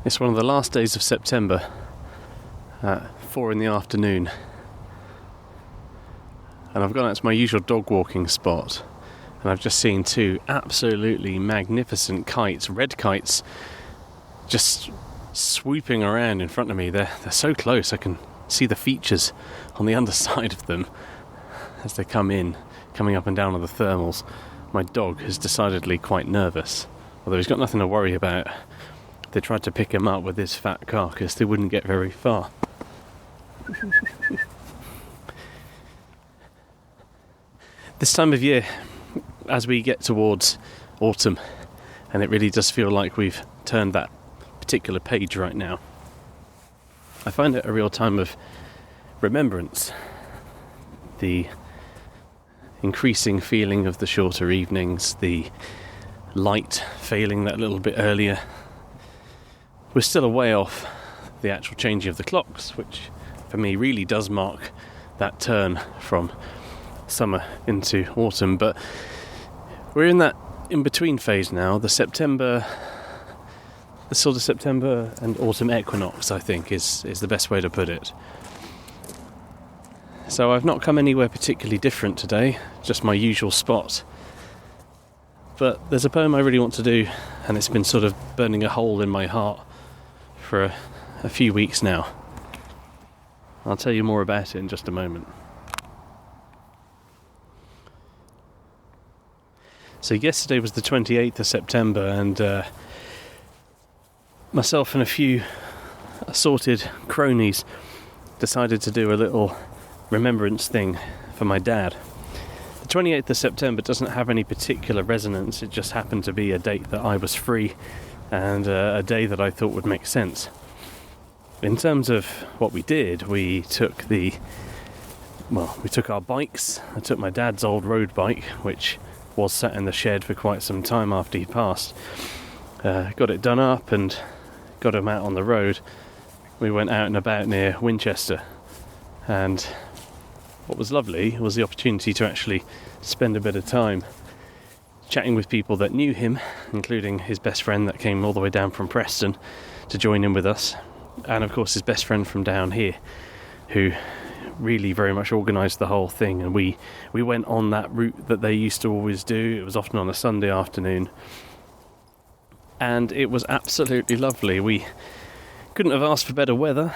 It's one of the last days of September at 4 in the afternoon, and I've gone out to my usual dog walking spot, and I've just seen two absolutely magnificent kites, red kites, just swooping around in front of me. They're so close, I can see the features on the underside of them as they coming up and down on the thermals. My dog is decidedly quite nervous, although he's got nothing to worry about. They tried to pick him up with his fat carcass, they wouldn't get very far. This time of year, as we get towards autumn, and it really does feel like we've turned that particular page right now, I find it a real time of remembrance. The increasing feeling of the shorter evenings, the light failing that little bit earlier. We're still a way off the actual changing of the clocks, which for me really does mark that turn from summer into autumn, but we're in that in-between phase now, the sort of September and autumn equinox, I think, is the best way to put it. So I've not come anywhere particularly different today, just my usual spot. But there's a poem I really want to do, and it's been sort of burning a hole in my heart for a few weeks now. I'll tell you more about it in just a moment. So yesterday was the 28th of September, and myself and a few assorted cronies decided to do a little remembrance thing for my dad. The 28th of September doesn't have any particular resonance, it just happened to be a date that I was free and a day that I thought would make sense. In terms of what we did, we took our bikes. I took my dad's old road bike, which was sat in the shed for quite some time after he passed. Got it done up and got him out on the road. We went out and about near Winchester, and what was lovely was the opportunity to actually spend a bit of time chatting with people that knew him, including his best friend that came all the way down from Preston to join in with us, and of course his best friend from down here, who really very much organised the whole thing. And we went on that route that they used to always do. It was often on a Sunday afternoon, and it was absolutely lovely. We couldn't have asked for better weather.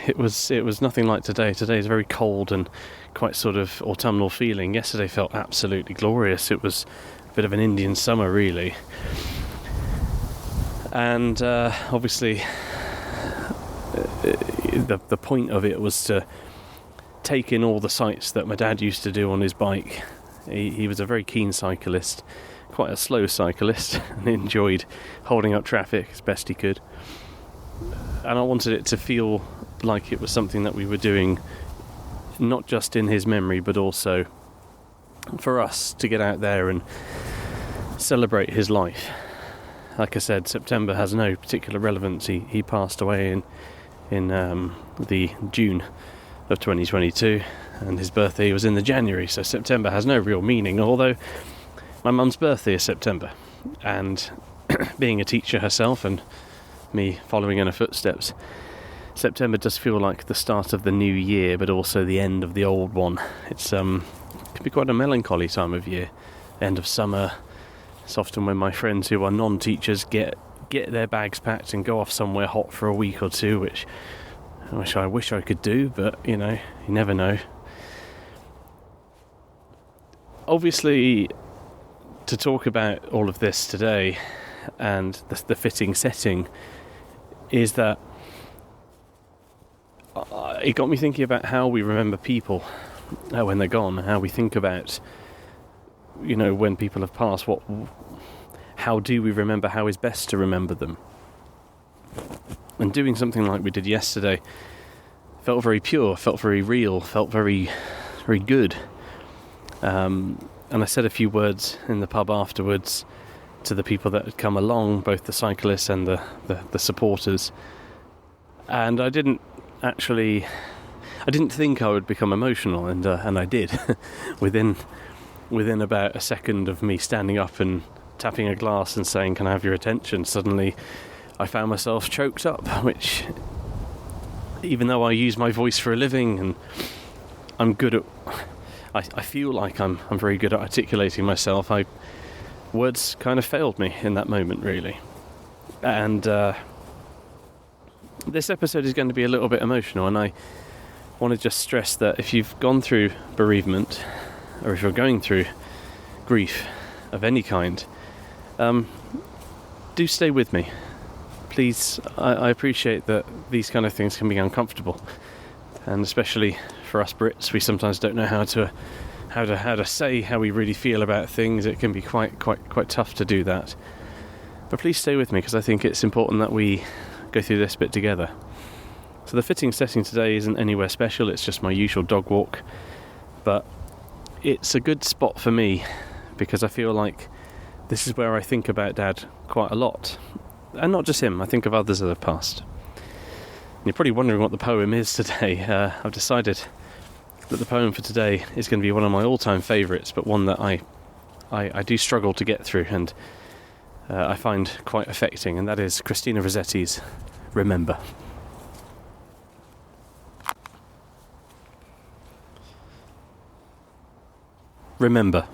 It was nothing like today. Today is very cold and quite sort of autumnal feeling. Yesterday felt absolutely glorious. It was a bit of an Indian summer, really. And obviously the point of it was to take in all the sights that my dad used to do on his bike. He was a very keen cyclist, quite a slow cyclist, and enjoyed holding up traffic as best he could. And I wanted it to feel like it was something that we were doing not just in his memory, but also for us to get out there and celebrate his life. Like I said, September has no particular relevance. He passed away in the June of 2022, and his birthday was in the January, so September has no real meaning, although my mum's birthday is September, and being a teacher herself and me following in her footsteps, September does feel like the start of the new year, but also the end of the old one. It's can be quite a melancholy time of year, end of summer. It's often when my friends who are non-teachers get their bags packed and go off somewhere hot for a week or two, which I wish I could do, but you never know. Obviously, to talk about all of this today, and the fitting setting, is that it got me thinking about how we remember people when they're gone, how we think about, when people have passed, how do we remember, how is best to remember them. And doing something like we did yesterday felt very pure, felt very real, felt very, very good. And I said a few words in the pub afterwards to the people that had come along, both the cyclists and the supporters. And I didn't think I would become emotional, and I did. within about a second of me standing up and tapping a glass and saying, "Can I have your attention?" Suddenly I found myself choked up, which, even though I use my voice for a living and I'm good at, I feel like I'm very good at articulating myself, words kind of failed me in that moment, really. And this episode is going to be a little bit emotional, and I want to just stress that if you've gone through bereavement, or if you're going through grief of any kind, do stay with me. Please, I appreciate that these kind of things can be uncomfortable, and especially for us Brits, we sometimes don't know how to say how we really feel about things. It can be quite tough to do that. But please stay with me, because I think it's important that we go through this bit together. So the fitting setting today isn't anywhere special, it's just my usual dog walk, but it's a good spot for me because I feel like this is where I think about Dad quite a lot. And not just him, I think of others that have passed. And you're probably wondering what the poem is today. I've decided that the poem for today is going to be one of my all-time favourites, but one that I do struggle to get through, and I find quite affecting, and that is Christina Rossetti's Remember. Remember.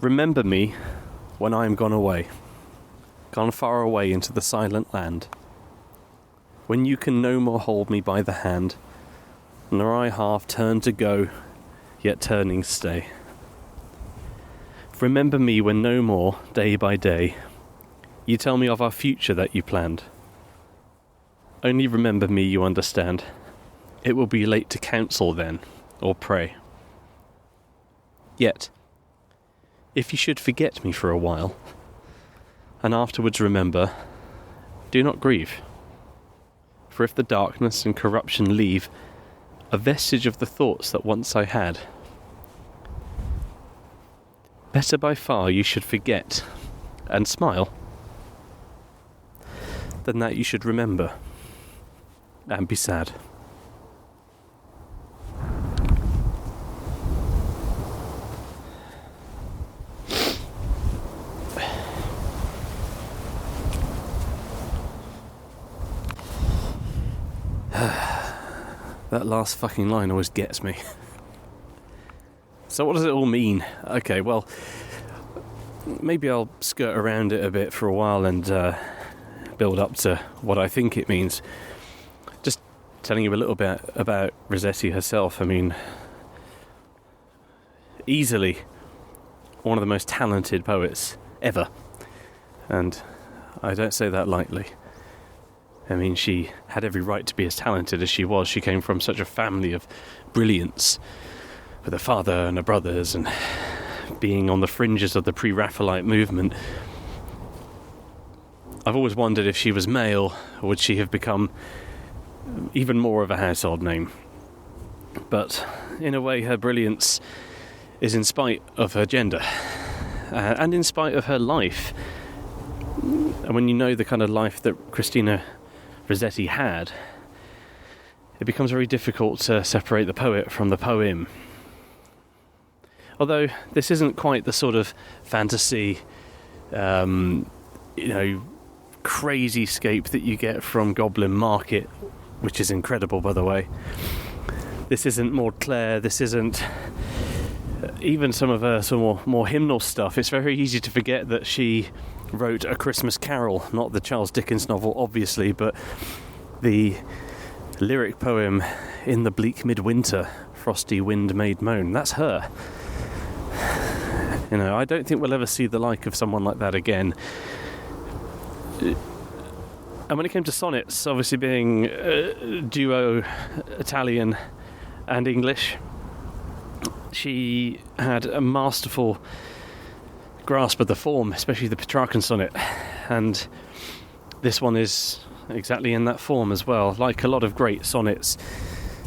Remember me when I am gone away, gone far away into the silent land, when you can no more hold me by the hand, nor I half turn to go, yet turning stay. Remember me when no more, day by day, you tell me of our future that you planned. Only remember me, you understand. It will be late to counsel then, or pray. Yet, if you should forget me for a while, and afterwards remember, do not grieve. For if the darkness and corruption leave a vestige of the thoughts that once I had, better by far you should forget and smile, than that you should remember and be sad. That last fucking line always gets me. So what does it all mean? Okay, well, maybe I'll skirt around it a bit for a while and build up to what I think it means. Just telling you a little bit about Rossetti herself. I mean, easily one of the most talented poets ever. And I don't say that lightly. I mean, she had every right to be as talented as she was. She came from such a family of brilliance, with a father and her brothers, and being on the fringes of the pre-Raphaelite movement. I've always wondered if she was male, or would she have become even more of a household name. But in a way, her brilliance is in spite of her gender, and in spite of her life. And when you know the kind of life that Christina Rossetti had, it becomes very difficult to separate the poet from the poem. Although this isn't quite the sort of fantasy, crazy scape that you get from Goblin Market, which is incredible, by the way. This isn't Maud Clare, this isn't even some of her more hymnal stuff. It's very easy to forget that she wrote A Christmas Carol, not the Charles Dickens novel, obviously, but the lyric poem In the Bleak Midwinter, Frosty Wind Made Moan. That's her. You know, I don't think we'll ever see the like of someone like that again. And when it came to sonnets, obviously being duo Italian and English, she had a masterful grasp of the form, especially the Petrarchan sonnet, and this one is exactly in that form as well. Like a lot of great sonnets,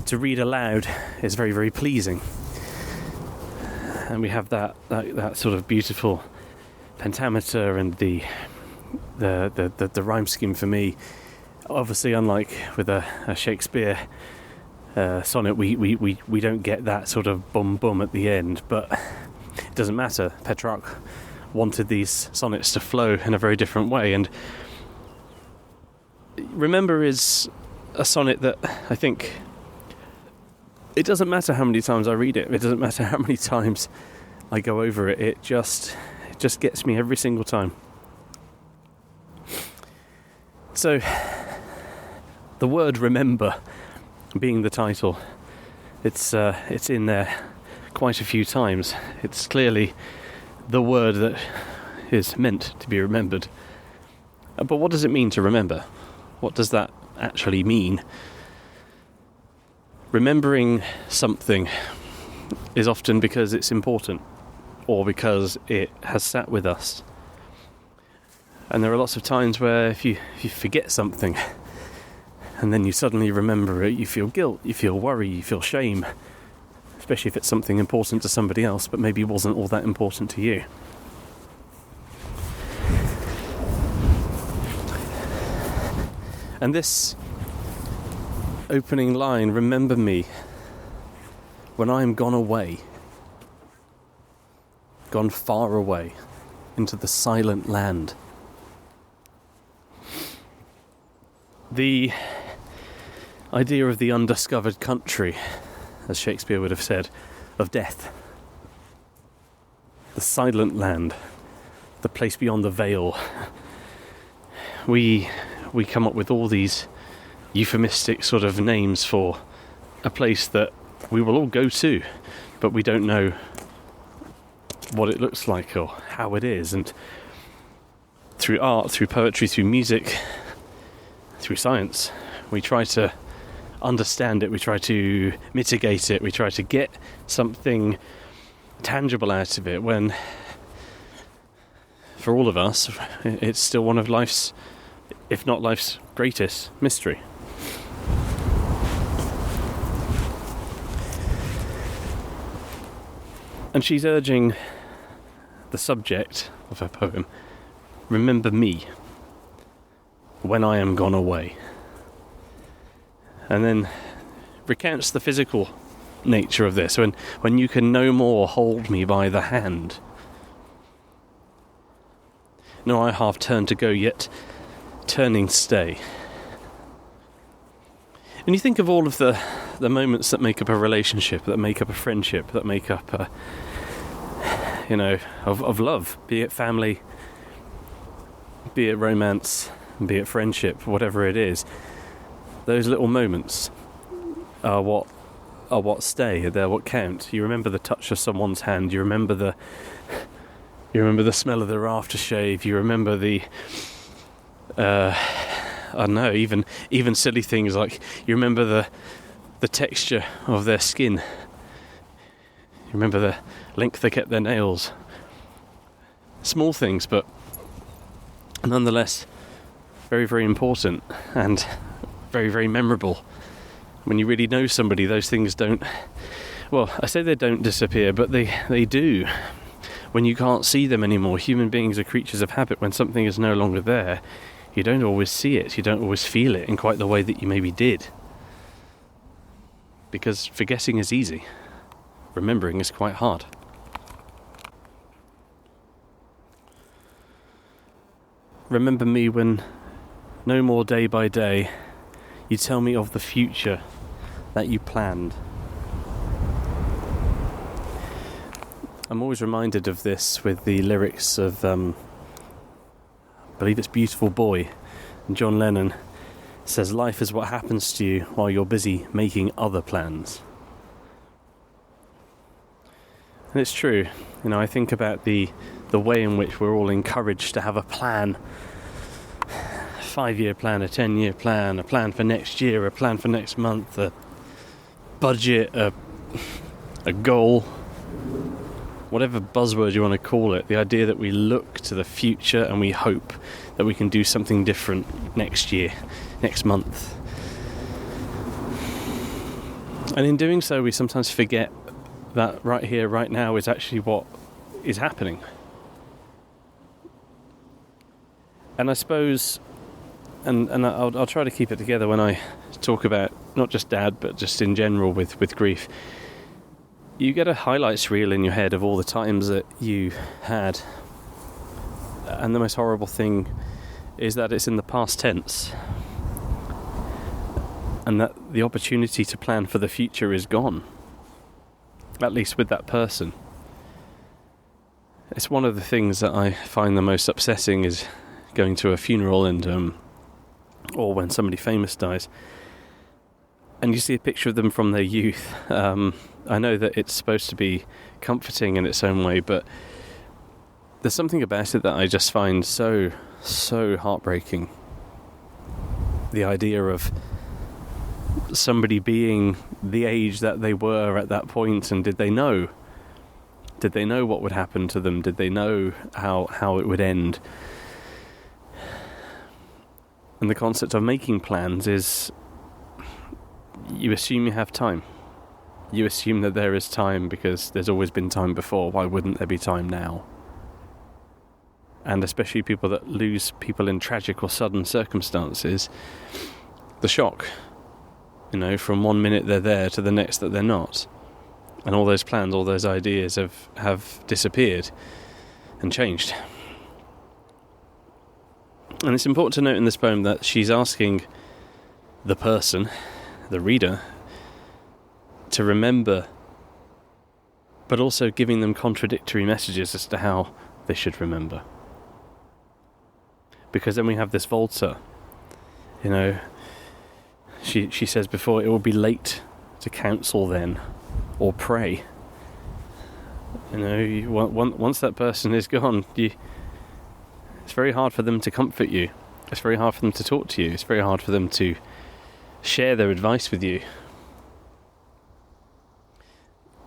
to read aloud is very, very pleasing, and we have that sort of beautiful pentameter and the rhyme scheme. For me, obviously, unlike with a Shakespeare sonnet, we don't get that sort of bum bum at the end, but it doesn't matter. Petrarch wanted these sonnets to flow in a very different way. And Remember is a sonnet that I think it doesn't matter how many times I read it. It doesn't matter how many times I go over it. It just gets me every single time. So, the word remember being the title, it's in there quite a few times. It's clearly the word that is meant to be remembered. But what does it mean to remember? What does that actually mean? Remembering something is often because it's important or because it has sat with us. And there are lots of times where if you forget something and then you suddenly remember it, you feel guilt, you feel worry, you feel shame, especially if it's something important to somebody else but maybe wasn't all that important to you. And this opening line, remember me when I am gone away, gone far away into the silent land. The idea of the undiscovered country, as Shakespeare would have said, of death. The silent land, the place beyond the veil. We come up with all these euphemistic sort of names for a place that we will all go to, but we don't know what it looks like or how it is. And through art, through poetry, through music, through science, we try to understand it, we try to mitigate it, we try to get something tangible out of it, when for all of us it's still one of life's, if not life's greatest mystery. And she's urging the subject of her poem, remember me when I am gone away. And then recounts the physical nature of this, when you can no more hold me by the hand. No, I half turn to go, yet turning stay. And you think of all of the moments that make up a relationship, that make up a friendship, that make up a, of love, be it family, be it romance, be it friendship, whatever it is. Those little moments are what stay. They're what count. You remember the touch of someone's hand. You remember the smell of their aftershave. You remember the I don't know, even silly things like you remember the texture of their skin. You remember the length they kept their nails. Small things, but nonetheless very, very important and very, very memorable. When you really know somebody, those things don't, well, I say they don't disappear, but they do. When you can't see them anymore, human beings are creatures of habit. When something is no longer there, you don't always see it, you don't always feel it in quite the way that you maybe did. Because forgetting is easy, remembering is quite hard. Remember me when no more day by day you tell me of the future that you planned. I'm always reminded of this with the lyrics of, I believe it's Beautiful Boy. And John Lennon says, life is what happens to you while you're busy making other plans. And it's true. I think about the way in which we're all encouraged to have a plan. 5-year plan, a 10-year plan, a plan for next year, a plan for next month, a budget, a goal, whatever buzzword you want to call it. The idea that we look to the future and we hope that we can do something different next year, next month. And in doing so, we sometimes forget that right here, right now is actually what is happening. And I suppose, and I'll try to keep it together when I talk about not just Dad, but just in general with grief. You get a highlights reel in your head of all the times that you had And the most horrible thing is that it's in the past tense, and that the opportunity to plan for the future is gone, at least with that person. It's one of the things that I find the most upsetting is going to a funeral and or when somebody famous dies, and you see a picture of them from their youth. I know that it's supposed to be comforting in its own way, but there's something about it that I just find so heartbreaking. The idea of somebody being the age that they were at that point, and did they know what would happen to them? Did they know how it would end? And the concept of making plans is, you assume you have time. You assume that there is time because there's always been time before. Why wouldn't there be time now? And especially people that lose people in tragic or sudden circumstances, the shock, from one minute they're there to the next that they're not. And all those plans, all those ideas have disappeared and changed. And it's important to note in this poem that she's asking the person, the reader, to remember, but also giving them contradictory messages as to how they should remember. Because then we have this Volta, she says before, it will be late to counsel then, or pray. Once that person is gone, it's very hard for them to comfort you. It's very hard for them to talk to you. It's very hard for them to share their advice with you.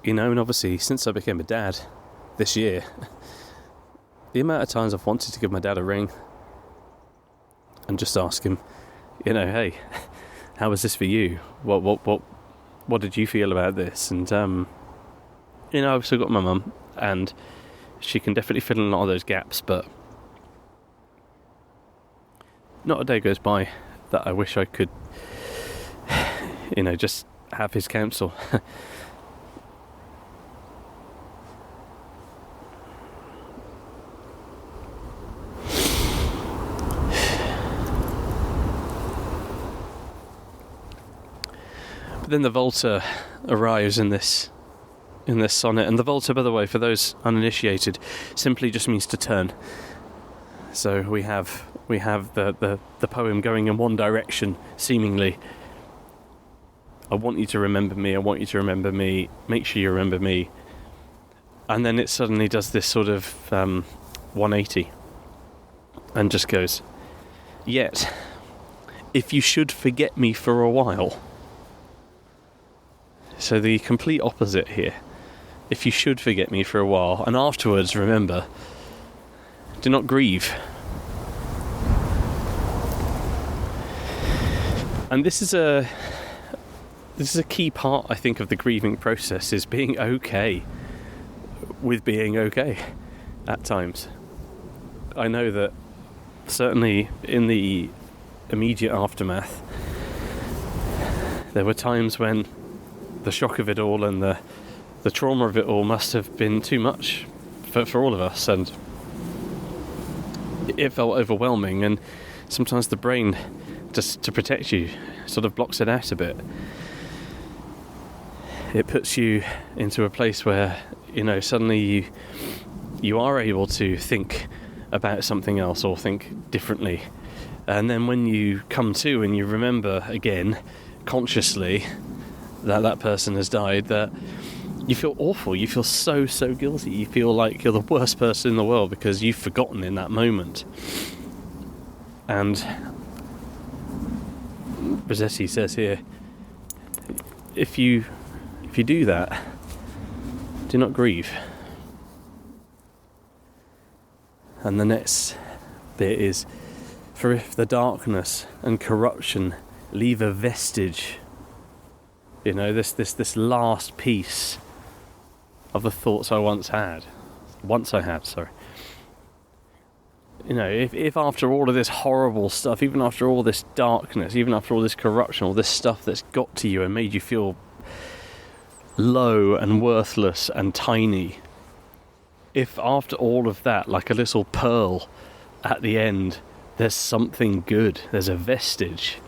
And obviously, since I became a dad this year, the amount of times I've wanted to give my dad a ring and just ask him, hey, how was this for you? What did you feel about this? And I've still got my mum, and she can definitely fill in a lot of those gaps, but not a day goes by that I wish I could, just have his counsel. Then the Volta arrives in this sonnet, and the Volta, by the way, for those uninitiated, simply just means to turn. So we have the poem going in one direction, seemingly. I want you to remember me. I want you to remember me. Make sure you remember me. And then it suddenly does this sort of 180, and just goes, yet, if you should forget me for a while. So the complete opposite here. If you should forget me for a while, and afterwards remember, do not grieve. And this is a key part, I think, of the grieving process, is being okay with being okay at times. I know that certainly in the immediate aftermath, there were times when the shock of it all and the trauma of it all must have been too much for all of us, and it felt overwhelming, and sometimes the brain, just to protect you, sort of blocks it out a bit. It puts you into a place where, suddenly you are able to think about something else or think differently, and then when you come to and you remember again consciously that person has died, that you feel awful, you feel so guilty, you feel like you're the worst person in the world because you've forgotten in that moment. And Rossetti says here, if you do that, do not grieve. And the next bit is, for if the darkness and corruption leave a vestige, this last piece of the thoughts I once had, if after all of this horrible stuff, even after all this darkness, even after all this corruption, all this stuff that's got to you and made you feel low and worthless and tiny, if after all of that, like a little pearl at the end there's something good, there's a vestige.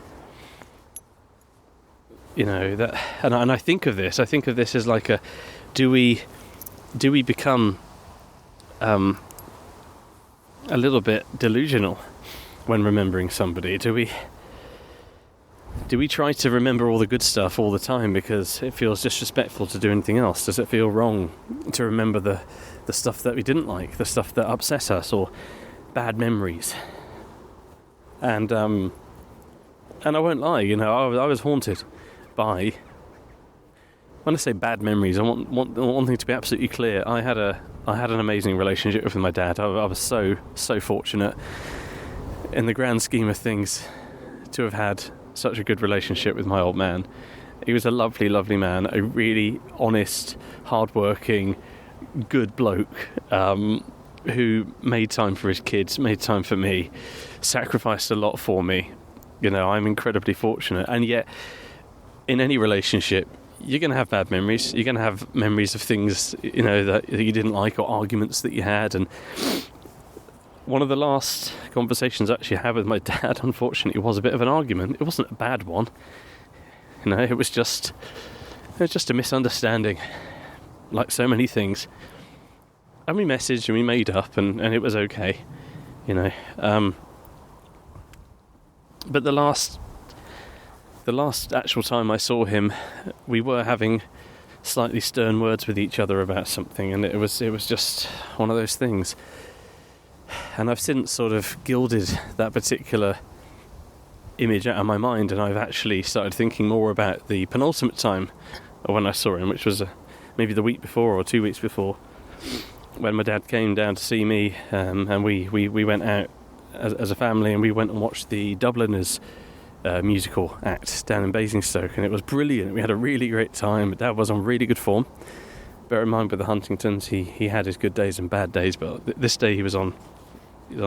That, and I think of this as like do we become a little bit delusional when remembering somebody? Do we try to remember all the good stuff all the time because it feels disrespectful to do anything else? Does it feel wrong to remember the stuff that we didn't like, the stuff that upset us, or bad memories? And I won't lie, I was haunted by, when I say bad memories, I want one thing to be absolutely clear. I had an amazing relationship with my dad. I was so fortunate in the grand scheme of things to have had such a good relationship with my old man. He was a lovely, lovely man, a really honest, hard-working, good bloke, who made time for his kids, made time for me, sacrificed a lot for me. I'm incredibly fortunate. And yet, in any relationship, you're going to have bad memories. You're going to have memories of things, that you didn't like, or arguments that you had. And one of the last conversations I actually had with my dad, unfortunately, was a bit of an argument. It wasn't a bad one. It was just a misunderstanding, like so many things. And we messaged and we made up, and it was okay, But the last actual time I saw him, we were having slightly stern words with each other about something, and it was just one of those things. And I've since sort of gilded that particular image out of my mind, and I've actually started thinking more about the penultimate time when I saw him, which was maybe the week before or 2 weeks before, when my dad came down to see me, and we went out as a family, and we went and watched the Dubliners musical act down in Basingstoke, and it was brilliant. We had a really great time. My dad was on really good form. Bear in mind, with the Huntingtons, he had his good days and bad days, but this day he was on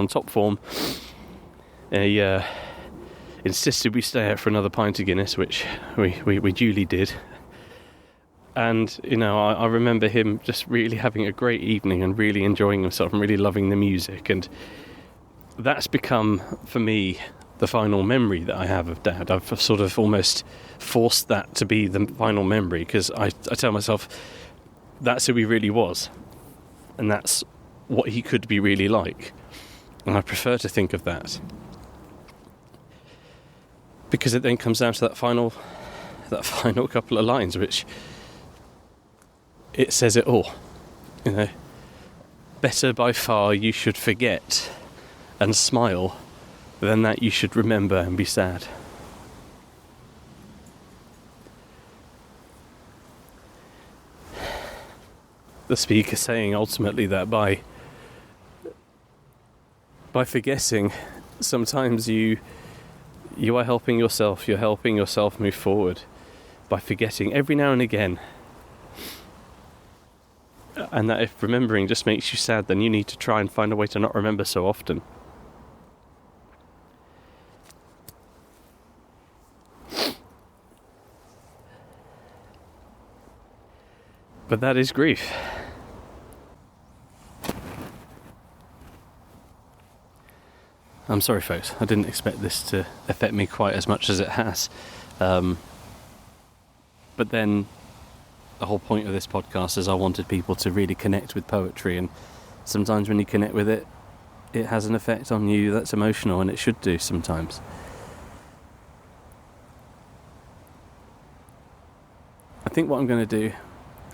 top form. He insisted we stay out for another pint of Guinness, which we duly did. And I remember him just really having a great evening and really enjoying himself and really loving the music, and that's become, for me, the final memory that I have of Dad. I've sort of almost forced that to be the final memory, because I tell myself that's who he really was, and that's what he could be really like, and I prefer to think of that, because it then comes down to that final couple of lines, which it says it all. Better by far you should forget and smile than that you should remember and be sad. The speaker saying ultimately that by forgetting, sometimes you are helping yourself, you're helping yourself move forward by forgetting every now and again. And that if remembering just makes you sad, then you need to try and find a way to not remember so often. But that is grief. I'm sorry, folks. I didn't expect this to affect me quite as much as it has. But then the whole point of this podcast is I wanted people to really connect with poetry, and sometimes when you connect with it, it has an effect on you that's emotional, and it should do sometimes. I think what I'm going to do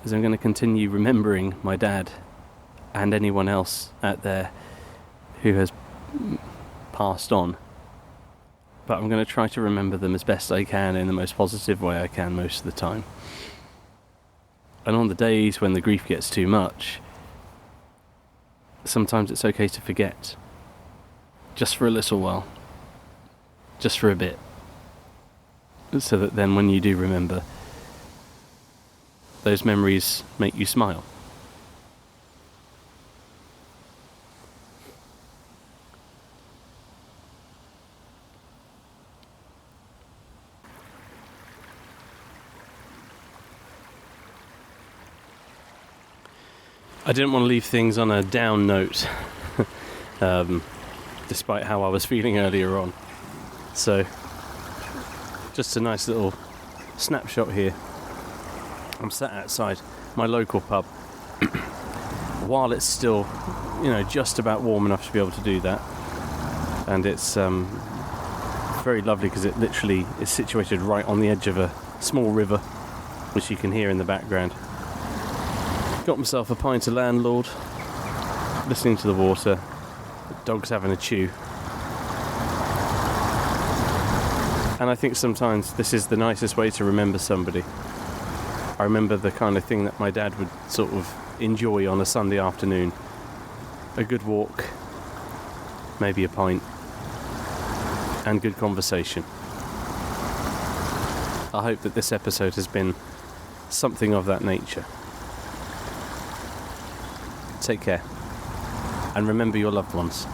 is I'm going to continue remembering my dad and anyone else out there who has passed on. But I'm going to try to remember them as best I can in the most positive way I can most of the time. And on the days when the grief gets too much, sometimes it's okay to forget. Just for a little while. Just for a bit. So that then when you do remember, those memories make you smile. I didn't want to leave things on a down note despite how I was feeling earlier on. So, just a nice little snapshot here. I'm sat outside my local pub while it's still, just about warm enough to be able to do that. And it's very lovely because it literally is situated right on the edge of a small river, which you can hear in the background. Got myself a pint of landlord, listening to the water, the dog's having a chew. And I think sometimes this is the nicest way to remember somebody. I remember the kind of thing that my dad would sort of enjoy on a Sunday afternoon. A good walk, maybe a pint, and good conversation. I hope that this episode has been something of that nature. Take care, and remember your loved ones.